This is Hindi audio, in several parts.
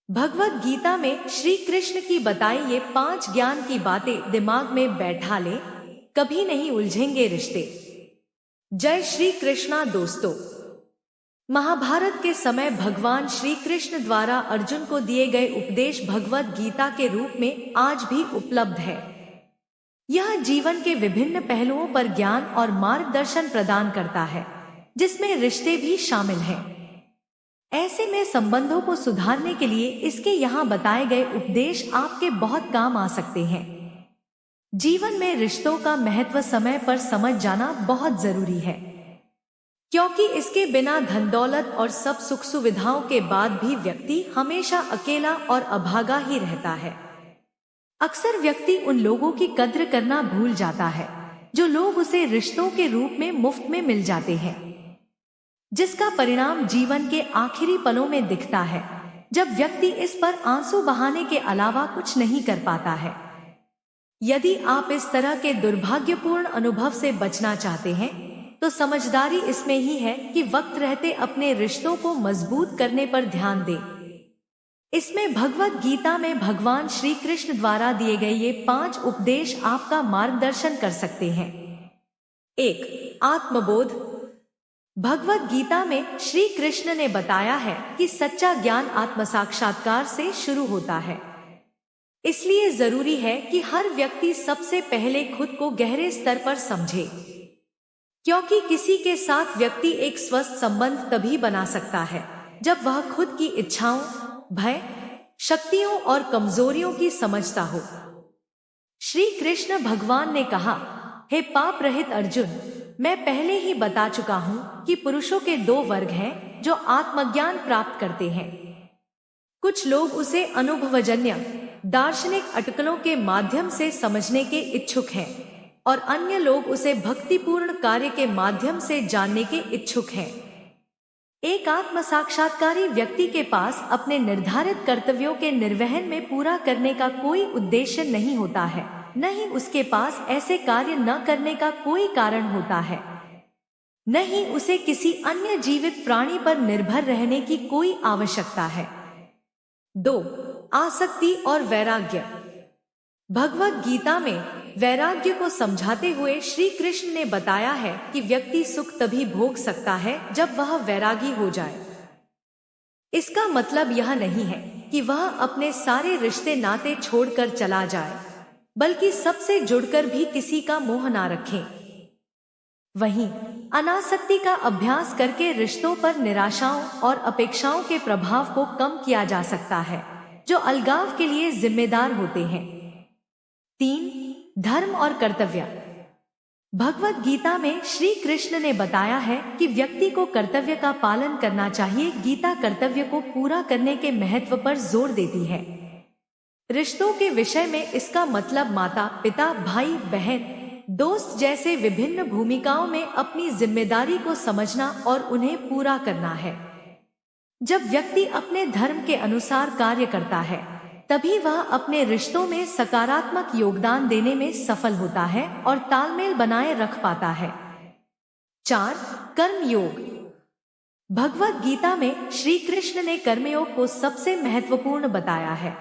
भगवत गीता में श्री कृष्ण की बताई ये 5 ज्ञान की बातें दिमाग में बैठा ले, कभी नहीं उलझेंगे रिश्ते। जय श्री कृष्णा दोस्तों। महाभारत के समय भगवान श्री कृष्ण द्वारा अर्जुन को दिए गए उपदेश भगवत गीता के रूप में आज भी उपलब्ध है। यह जीवन के विभिन्न पहलुओं पर ज्ञान और मार्गदर्शन प्रदान करता है, जिसमें रिश्ते भी शामिल हैं। ऐसे में संबंधों को सुधारने के लिए इसके यहाँ बताए गए उपदेश आपके बहुत काम आ सकते हैं। जीवन में रिश्तों का महत्व समय पर समझ जाना बहुत जरूरी है, क्योंकि इसके बिना धन दौलत और सब सुख सुविधाओं के बाद भी व्यक्ति हमेशा अकेला और अभागा ही रहता है। अक्सर व्यक्ति उन लोगों की कद्र करना भूल जाता है जो लोग उसे रिश्तों के रूप में मुफ्त में मिल जाते हैं, जिसका परिणाम जीवन के आखिरी पलों में दिखता है, जब व्यक्ति इस पर आंसू बहाने के अलावा कुछ नहीं कर पाता है। यदि आप इस तरह के दुर्भाग्यपूर्ण अनुभव से बचना चाहते हैं, तो समझदारी इसमें ही है कि वक्त रहते अपने रिश्तों को मजबूत करने पर ध्यान दें। इसमें भगवत गीता में भगवान श्री कृष्ण द्वारा दिए गए ये 5 उपदेश आपका मार्गदर्शन कर सकते हैं। 1. आत्मबोध। भगवत गीता में श्री कृष्ण ने बताया है कि सच्चा ज्ञान आत्म साक्षात्कार से शुरू होता है। इसलिए जरूरी है कि हर व्यक्ति सबसे पहले खुद को गहरे स्तर पर समझे, क्योंकि किसी के साथ व्यक्ति एक स्वस्थ संबंध तभी बना सकता है जब वह खुद की इच्छाओं, भय, शक्तियों और कमजोरियों की समझता हो। श्री कृष्ण भगवान ने कहा, हे पाप रहित अर्जुन, मैं पहले ही बता चुका हूं कि पुरुषों के 2 वर्ग हैं जो आत्मज्ञान प्राप्त करते हैं। कुछ लोग उसे अनुभवजन्य दार्शनिक अटकलों के माध्यम से समझने के इच्छुक हैं और अन्य लोग उसे भक्तिपूर्ण कार्य के माध्यम से जानने के इच्छुक हैं। एक आत्म साक्षात्कारी व्यक्ति के पास अपने निर्धारित कर्तव्यों के निर्वहन में पूरा करने का कोई उद्देश्य नहीं होता है, न ही उसके पास ऐसे कार्य न करने का कोई कारण होता है, न ही उसे किसी अन्य जीवित प्राणी पर निर्भर रहने की कोई आवश्यकता है। 2. आसक्ति और वैराग्य। भगवत गीता में वैराग्य को समझाते हुए श्री कृष्ण ने बताया है कि व्यक्ति सुख तभी भोग सकता है जब वह वैरागी हो जाए। इसका मतलब यह नहीं है कि वह अपने सारे रिश्ते नाते छोड़कर चला जाए, बल्कि सबसे जुड़कर भी किसी का मोह ना रखें। वहीं अनासक्ति का अभ्यास करके रिश्तों पर निराशाओं और अपेक्षाओं के प्रभाव को कम किया जा सकता है, जो अलगाव के लिए जिम्मेदार होते हैं। 3. धर्म और कर्तव्य। भगवत गीता में श्री कृष्ण ने बताया है कि व्यक्ति को कर्तव्य का पालन करना चाहिए। गीता कर्तव्य को पूरा करने के महत्व पर जोर देती है। रिश्तों के विषय में इसका मतलब माता पिता, भाई बहन, दोस्त जैसे विभिन्न भूमिकाओं में अपनी जिम्मेदारी को समझना और उन्हें पूरा करना है। जब व्यक्ति अपने धर्म के अनुसार कार्य करता है, तभी वह अपने रिश्तों में सकारात्मक योगदान देने में सफल होता है और तालमेल बनाए रख पाता है। 4. कर्मयोग। भगवत गीता में श्री कृष्ण ने कर्मयोग को सबसे महत्वपूर्ण बताया है।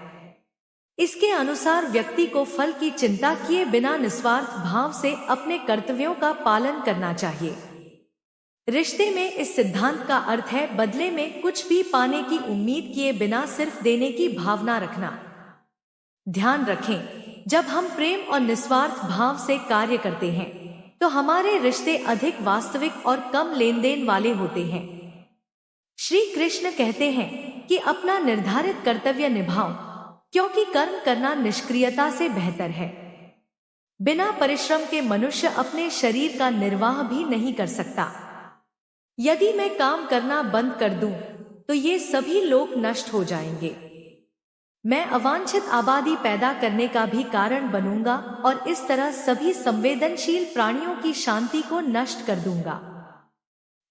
इसके अनुसार व्यक्ति को फल की चिंता किए बिना निस्वार्थ भाव से अपने कर्तव्यों का पालन करना चाहिए। रिश्ते में इस सिद्धांत का अर्थ है बदले में कुछ भी पाने की उम्मीद किए बिना सिर्फ देने की भावना रखना। ध्यान रखें, जब हम प्रेम और निस्वार्थ भाव से कार्य करते हैं, तो हमारे रिश्ते अधिक वास्तविक और कम लेन देन वाले होते हैं। श्री कृष्ण कहते हैं कि अपना निर्धारित कर्तव्य निभाओ, क्योंकि कर्म करना निष्क्रियता से बेहतर है। बिना परिश्रम के मनुष्य अपने शरीर का निर्वाह भी नहीं कर सकता। यदि मैं काम करना बंद कर दूं, तो ये सभी लोग नष्ट हो जाएंगे। मैं अवांछित आबादी पैदा करने का भी कारण बनूंगा और इस तरह सभी संवेदनशील प्राणियों की शांति को नष्ट कर दूंगा।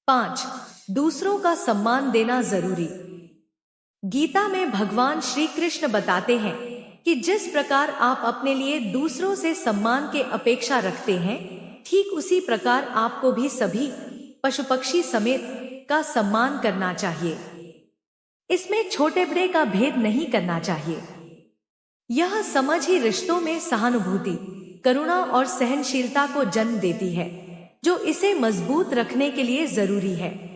5. दूसरों का सम्मान देना जरूरी। गीता में भगवान श्री कृष्ण बताते हैं कि जिस प्रकार आप अपने लिए दूसरों से सम्मान के अपेक्षा रखते हैं, ठीक उसी प्रकार आपको भी सभी पशु पक्षी समेत का सम्मान करना चाहिए। इसमें छोटे बड़े का भेद नहीं करना चाहिए। यह समझ ही रिश्तों में सहानुभूति, करुणा और सहनशीलता को जन्म देती है, जो इसे मजबूत रखने के लिए जरूरी है।